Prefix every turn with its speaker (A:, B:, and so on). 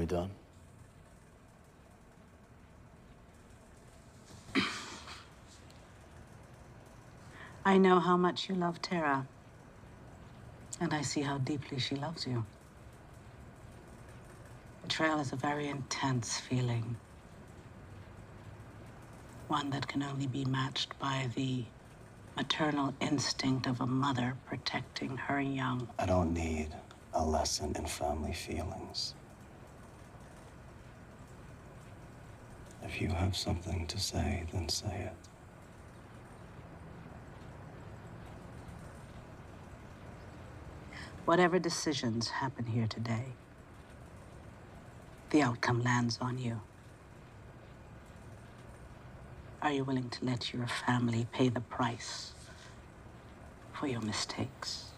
A: we done?
B: I know how much you love Tara, and I see how deeply she loves you. Betrayal is a very intense feeling, one that can only be matched by the maternal instinct of a mother protecting her young.
A: I don't need a lesson in family feelings. If you have something to say, then say it.
B: Whatever decisions happen here today, the outcome lands on you. Are you willing to let your family pay the price for your mistakes?